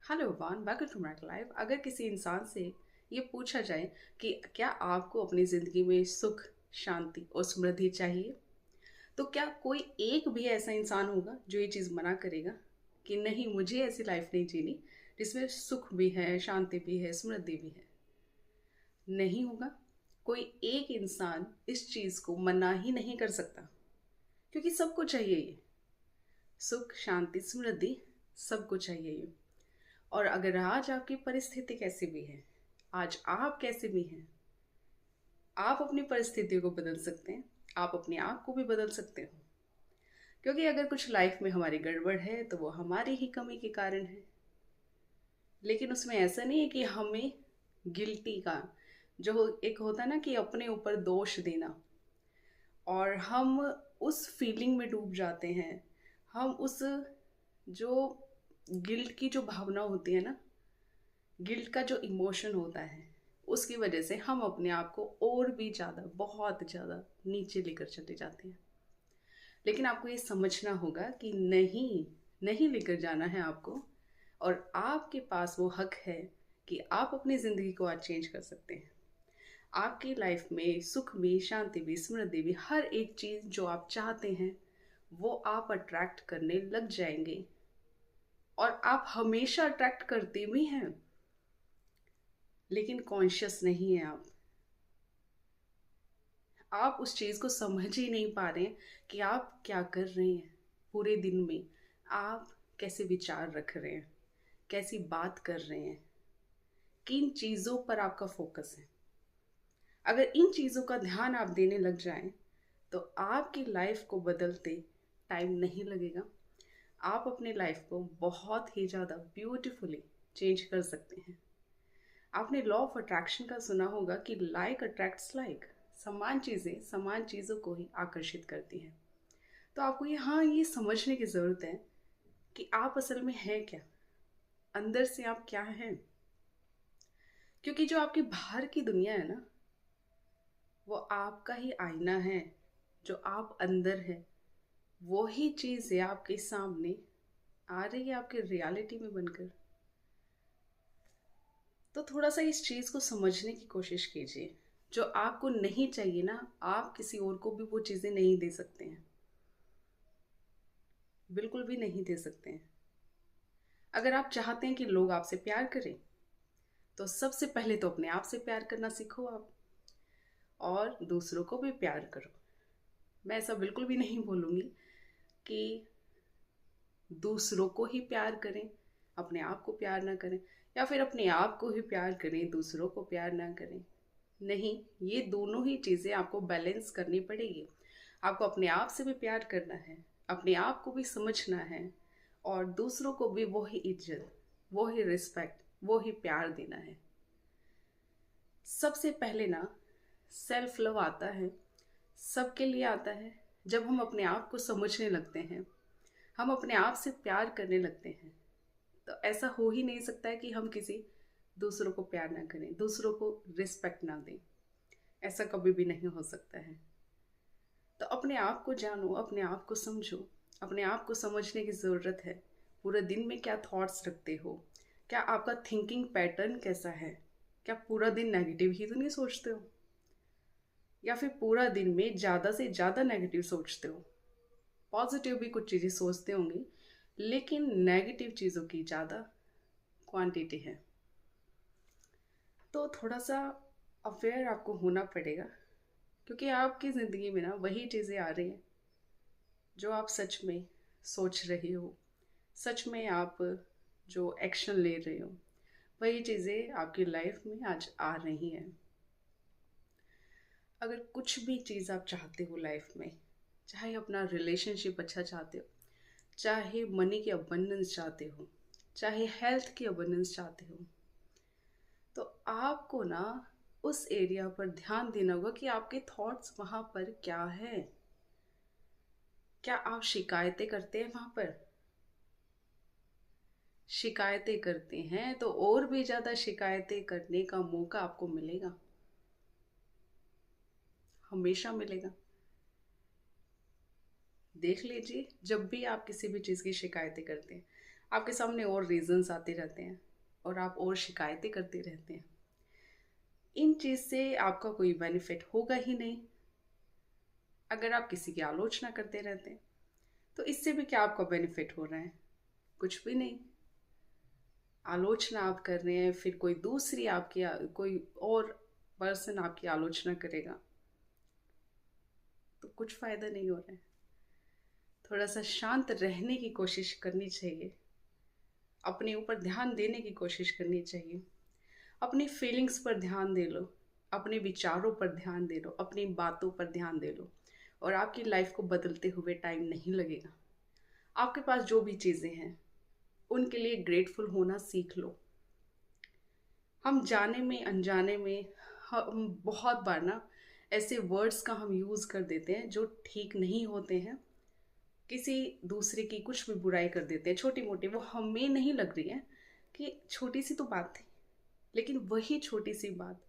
Hello one welcome to my life. अगर किसी इंसान से ये पूछा जाए कि क्या आपको अपनी ज़िंदगी में सुख, शांति और समृद्धि चाहिए, तो क्या कोई एक भी ऐसा इंसान होगा जो ये चीज़ मना करेगा कि नहीं, मुझे ऐसी लाइफ नहीं जीनी जिसमें सुख भी है, शांति भी है, समृद्धि भी है? नहीं होगा। कोई एक इंसान इस चीज़ को मना ही नहीं कर सकता, क्योंकि सबको चाहिए ये सुख, शांति, समृद्धि, सबको चाहिए ये। और अगर आज आपकी परिस्थिति कैसी भी है, आज आप कैसे भी हैं, आप अपनी परिस्थितियों को बदल सकते हैं। आप अपने आप को भी बदल सकते हो, क्योंकि अगर कुछ लाइफ में हमारी गड़बड़ है तो वो हमारी ही कमी के कारण है। लेकिन उसमें ऐसा नहीं है कि हमें गिल्टी का जो एक होता है ना कि अपने ऊपर दोष देना, और हम उस फीलिंग में डूब जाते हैं। हम उस जो गिल्ट की जो भावना होती है ना, गिल्ट का जो इमोशन होता है, उसकी वजह से हम अपने आप को और भी ज़्यादा, बहुत ज़्यादा नीचे लेकर चले जाते हैं। लेकिन आपको ये समझना होगा कि नहीं, नहीं लेकर जाना है आपको। और आपके पास वो हक है कि आप अपनी ज़िंदगी को आज चेंज कर सकते हैं। आपकी लाइफ में सुख भी, शांति भी, समृद्धि भी, हर एक चीज़ जो आप चाहते हैं वो आप अट्रैक्ट करने लग जाएंगे। और आप हमेशा अट्रैक्ट करते भी हैं, लेकिन कॉन्शियस नहीं है आप उस चीज़ को समझ ही नहीं पा रहे हैं कि आप क्या कर रहे हैं पूरे दिन में। आप कैसे विचार रख रहे हैं, कैसी बात कर रहे हैं, किन चीज़ों पर आपका फोकस है। अगर इन चीज़ों का ध्यान आप देने लग जाएं तो आपकी लाइफ को बदलते टाइम नहीं लगेगा। आप अपनी लाइफ को बहुत ही ज़्यादा ब्यूटीफुली चेंज कर सकते हैं। आपने लॉ ऑफ अट्रैक्शन का सुना होगा कि लाइक अट्रैक्ट्स लाइक। समान चीज़ें समान चीज़ों को ही आकर्षित करती हैं। तो आपको यहाँ ये समझने की ज़रूरत है कि आप असल में हैं क्या, अंदर से आप क्या हैं। क्योंकि जो आपकी बाहर की दुनिया है ना, वो आपका ही आईना है। जो आप अंदर है, वो ही चीज़ें आपके सामने आ रही है आपके रियलिटी में बनकर। तो थोड़ा सा इस चीज़ को समझने की कोशिश कीजिए। जो आपको नहीं चाहिए ना, आप किसी और को भी वो चीज़ें नहीं दे सकते हैं, बिल्कुल भी नहीं दे सकते हैं। अगर आप चाहते हैं कि लोग आपसे प्यार करें, तो सबसे पहले तो अपने आप से प्यार करना सीखो आप, और दूसरों को भी प्यार करो। मैं ऐसा बिल्कुल भी नहीं बोलूँगी कि दूसरों को ही प्यार करें, अपने आप को प्यार ना करें, या फिर अपने आप को ही प्यार करें, दूसरों को प्यार ना करें। नहीं, ये दोनों ही चीज़ें आपको बैलेंस करनी पड़ेगी। आपको अपने आप से भी प्यार करना है, अपने आप को भी समझना है, और दूसरों को भी वही इज्जत, वही रिस्पेक्ट, वही प्यार देना है। सबसे पहले ना सेल्फ लव आता है, सबके लिए आता है। जब हम अपने आप को समझने लगते हैं, हम अपने आप से प्यार करने लगते हैं, तो ऐसा हो ही नहीं सकता है कि हम किसी दूसरों को प्यार ना करें, दूसरों को रिस्पेक्ट ना दें। ऐसा कभी भी नहीं हो सकता है। तो अपने आप को जानो, अपने आप को समझो। अपने आप को समझने की ज़रूरत है। पूरे दिन में क्या थॉट्स रखते हो, क्या आपका थिंकिंग पैटर्न कैसा है, क्या पूरा दिन नेगेटिव ही तो नहीं सोचते हो, या फिर पूरा दिन में ज़्यादा से ज़्यादा नेगेटिव सोचते हो। पॉजिटिव भी कुछ चीज़ें सोचते होंगे, लेकिन नेगेटिव चीज़ों की ज़्यादा क्वांटिटी है। तो थोड़ा सा अवेयर आपको होना पड़ेगा, क्योंकि आपकी ज़िंदगी में ना वही चीज़ें आ रही हैं जो आप सच में सोच रहे हो, सच में आप जो एक्शन ले रहे हो, वही चीज़ें आपकी लाइफ में आज आ रही हैं। अगर कुछ भी चीज़ आप चाहते हो लाइफ में, चाहे अपना रिलेशनशिप अच्छा चाहते हो, चाहे मनी की अबंडेंस चाहते हो, चाहे हेल्थ की अबंडेंस चाहते हो, तो आपको ना उस एरिया पर ध्यान देना होगा कि आपके थॉट्स वहाँ पर क्या है। क्या आप शिकायतें करते हैं वहाँ पर? शिकायतें करते हैं तो और भी ज़्यादा शिकायतें करने का मौका आपको मिलेगा, हमेशा मिलेगा। देख लीजिए, जब भी आप किसी भी चीज़ की शिकायतें करते हैं, आपके सामने और रीजंस आते रहते हैं और आप और शिकायतें करते रहते हैं। इन चीज़ से आपका कोई बेनिफिट होगा ही नहीं। अगर आप किसी की आलोचना करते रहते हैं तो इससे भी क्या आपका बेनिफिट हो रहा है? कुछ भी नहीं। आलोचना आप कर रहे हैं, फिर कोई दूसरी आपकी कोई और पर्सन आपकी आलोचना करेगा तो कुछ फायदा नहीं हो रहा है। थोड़ा सा शांत रहने की कोशिश करनी चाहिए, अपने ऊपर ध्यान देने की कोशिश करनी चाहिए, अपनी फीलिंग्स पर ध्यान दे लो, अपने विचारों पर ध्यान दे लो, अपनी बातों पर ध्यान दे लो और आपकी लाइफ को बदलते हुए टाइम नहीं लगेगा। आपके पास जो भी चीज़ें हैं उनके लिए ग्रेटफुल होना सीख लो। हम जाने में अनजाने में हम बहुत बार ना ऐसे वर्ड्स का हम यूज़ कर देते हैं जो ठीक नहीं होते हैं। किसी दूसरे की कुछ भी बुराई कर देते हैं, छोटी मोटी, वो हमें नहीं लग रही है कि छोटी सी तो बात थी, लेकिन वही छोटी सी बात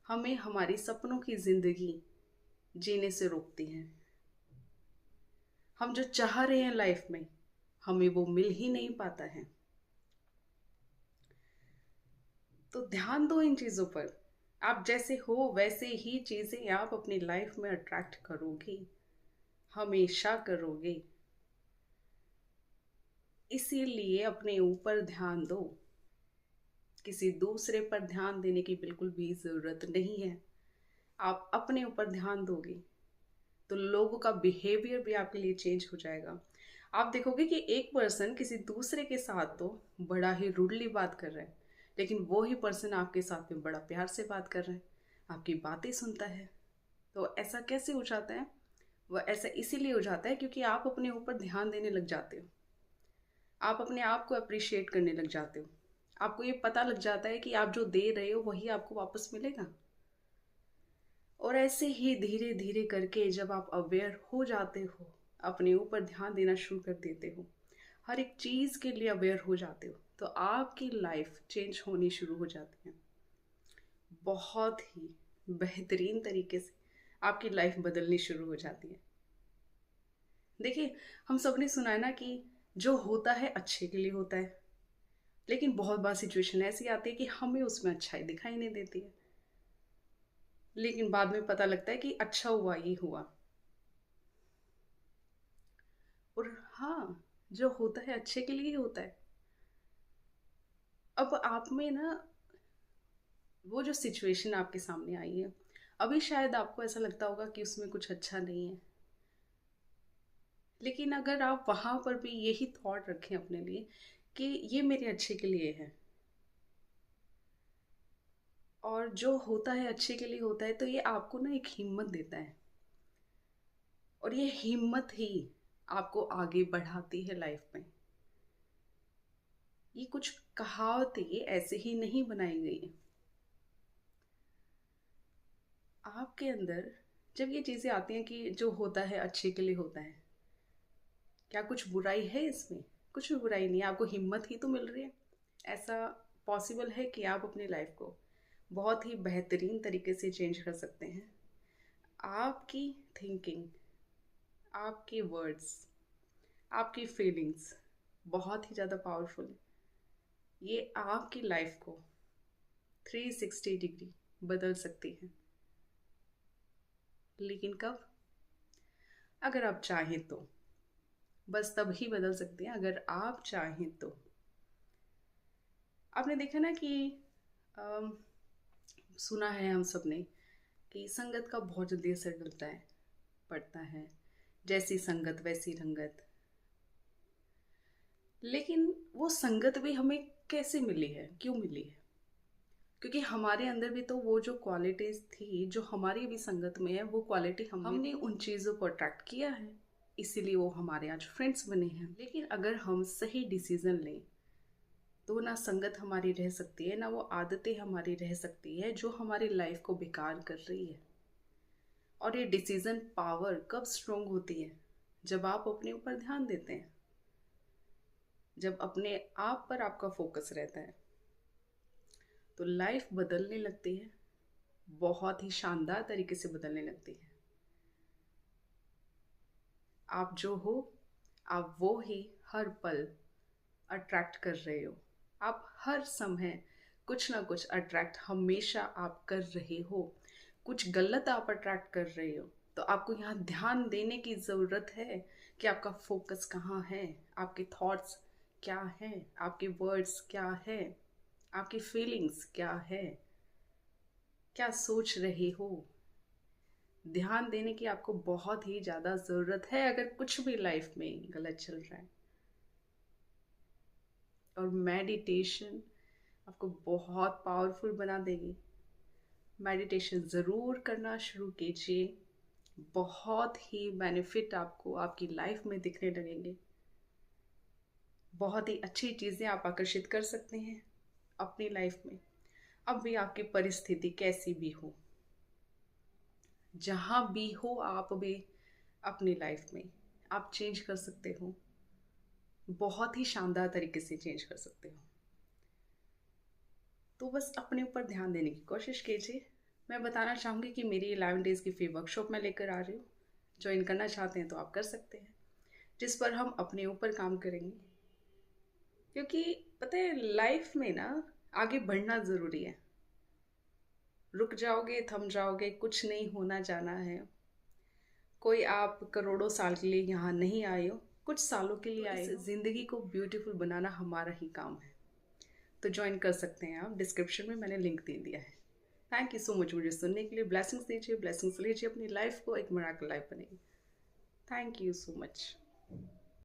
हमें हमारी सपनों की ज़िंदगी जीने से रोकती है। हम जो चाह रहे हैं लाइफ में हमें वो मिल ही नहीं पाता है। तो ध्यान दो इन चीज़ों पर। आप जैसे हो वैसे ही चीज़ें आप अपनी लाइफ में अट्रैक्ट करोगे, हमेशा करोगे। इसीलिए अपने ऊपर ध्यान दो। किसी दूसरे पर ध्यान देने की बिल्कुल भी ज़रूरत नहीं है। आप अपने ऊपर ध्यान दोगे तो लोगों का बिहेवियर भी आपके लिए चेंज हो जाएगा। आप देखोगे कि एक पर्सन किसी दूसरे के साथ तो बड़ा ही रूडली बात कर रहा है, लेकिन वो ही पर्सन आपके साथ में बड़ा प्यार से बात कर रहा है, आपकी बातें सुनता है। तो ऐसा कैसे हो जाता है? वह ऐसा इसीलिए हो जाता है क्योंकि आप अपने ऊपर ध्यान देने लग जाते हो। आप अपने आप को अप्रिशिएट करने लग जाते हो। आपको ये पता लग जाता है कि आप जो दे रहे हो वही आपको वापस मिलेगा। और ऐसे ही धीरे धीरे करके जब आप अवेयर हो जाते हो, अपने ऊपर ध्यान देना शुरू कर देते हो, हर एक चीज़ के लिए अवेयर हो जाते हो, तो आपकी लाइफ चेंज होनी शुरू हो जाती है। बहुत ही बेहतरीन तरीके से आपकी लाइफ बदलनी शुरू हो जाती है। देखिए, हम सब ने सुना है ना कि जो होता है अच्छे के लिए होता है, लेकिन बहुत बार सिचुएशन ऐसी आती है कि हमें उसमें अच्छाई दिखाई नहीं देती है, लेकिन बाद में पता लगता है कि अच्छा हुआ ये हुआ। और हाँ, जो होता है अच्छे के लिए ही होता है। अब आप में ना वो जो सिचुएशन आपके सामने आई है, अभी शायद आपको ऐसा लगता होगा कि उसमें कुछ अच्छा नहीं है, लेकिन अगर आप वहां पर भी यही थॉट रखें अपने लिए कि ये मेरे अच्छे के लिए है, और जो होता है अच्छे के लिए होता है, तो ये आपको ना एक हिम्मत देता है, और ये हिम्मत ही आपको आगे बढ़ाती है लाइफ में। ये कुछ कहावतें ऐसे ही नहीं बनाई गई हैं। आपके अंदर जब ये चीज़ें आती हैं कि जो होता है अच्छे के लिए होता है, क्या कुछ बुराई है इसमें? कुछ भी बुराई नहीं है, आपको हिम्मत ही तो मिल रही है। ऐसा पॉसिबल है कि आप अपनी लाइफ को बहुत ही बेहतरीन तरीके से चेंज कर सकते हैं। आपकी थिंकिंग, आपके वर्ड्स, आपकी फीलिंग्स बहुत ही ज़्यादा पावरफुल है। ये आपकी लाइफ को 360 डिग्री बदल सकती है। लेकिन कब? अगर आप चाहें तो। बस तब ही बदल सकते हैं अगर आप चाहें तो। आपने देखा ना कि अम, सुना है हम सब ने कि संगत का बहुत जल्दी असर डलता है, पड़ता है। जैसी संगत वैसी रंगत। लेकिन वो संगत भी हमें कैसे मिली है, क्यों मिली है? क्योंकि हमारे अंदर भी तो वो जो क्वालिटीज थी जो हमारी भी संगत में है, वो क्वालिटी हमने उन चीज़ों को अट्रैक्ट किया है, इसीलिए वो हमारे आज फ्रेंड्स बने हैं। लेकिन अगर हम सही डिसीजन लें तो ना संगत हमारी रह सकती है, ना वो आदतें हमारी रह सकती है जो हमारी लाइफ को बेकार कर रही है। और ये डिसीजन पावर कब स्ट्रोंग होती है? जब आप अपने ऊपर ध्यान देते हैं, जब अपने आप पर आपका फोकस रहता है, तो लाइफ बदलने लगती है, बहुत ही शानदार तरीके से बदलने लगती है। आप जो हो, आप वो ही हर पल अट्रैक्ट कर रहे हो। आप हर समय कुछ ना कुछ अट्रैक्ट हमेशा आप कर रहे हो। कुछ गलत आप अट्रैक्ट कर रहे हो, तो आपको यहाँ ध्यान देने की ज़रूरत है कि आपका फोकस कहाँ है, आपके थॉट्स क्या हैं, आपके वर्ड्स क्या है, आपकी फीलिंग्स क्या है, क्या सोच रहे हो। ध्यान देने की आपको बहुत ही ज़्यादा ज़रूरत है अगर कुछ भी लाइफ में गलत चल रहा है। और मेडिटेशन आपको बहुत पावरफुल बना देगी। मेडिटेशन ज़रूर करना शुरू कीजिए। बहुत ही बेनिफिट आपको आपकी लाइफ में दिखने लगेंगे। बहुत ही अच्छी चीज़ें आप आकर्षित कर सकते हैं अपनी लाइफ में। अब भी आपकी परिस्थिति कैसी भी हो, जहाँ भी हो, आप भी अपनी लाइफ में आप चेंज कर सकते हो। बहुत ही शानदार तरीके से चेंज कर सकते हो। तो बस अपने ऊपर ध्यान देने की कोशिश कीजिए। मैं बताना चाहूँगी कि मेरी 11 डेज़ की फ्री वर्कशॉप मैं लेकर आ रही हूँ। ज्वाइन करना चाहते हैं तो आप कर सकते हैं, जिस पर हम अपने ऊपर काम करेंगे। क्योंकि पता है, लाइफ में ना आगे बढ़ना ज़रूरी है। रुक जाओगे, थम जाओगे, कुछ नहीं होना जाना है। कोई आप करोड़ों साल के लिए यहाँ नहीं आए हो, कुछ सालों के लिए आए हो। ज़िंदगी को ब्यूटीफुल बनाना हमारा ही काम है। तो ज्वाइन कर सकते हैं आप, डिस्क्रिप्शन में मैंने लिंक दे दिया है। थैंक यू सो मच मुझे सुनने के लिए। ब्लेसिंग्स दीजिए, ब्लेसिंग्स लीजिए, अपनी लाइफ को एक मिरेकल लाइफ बनेगी। Thank you so much.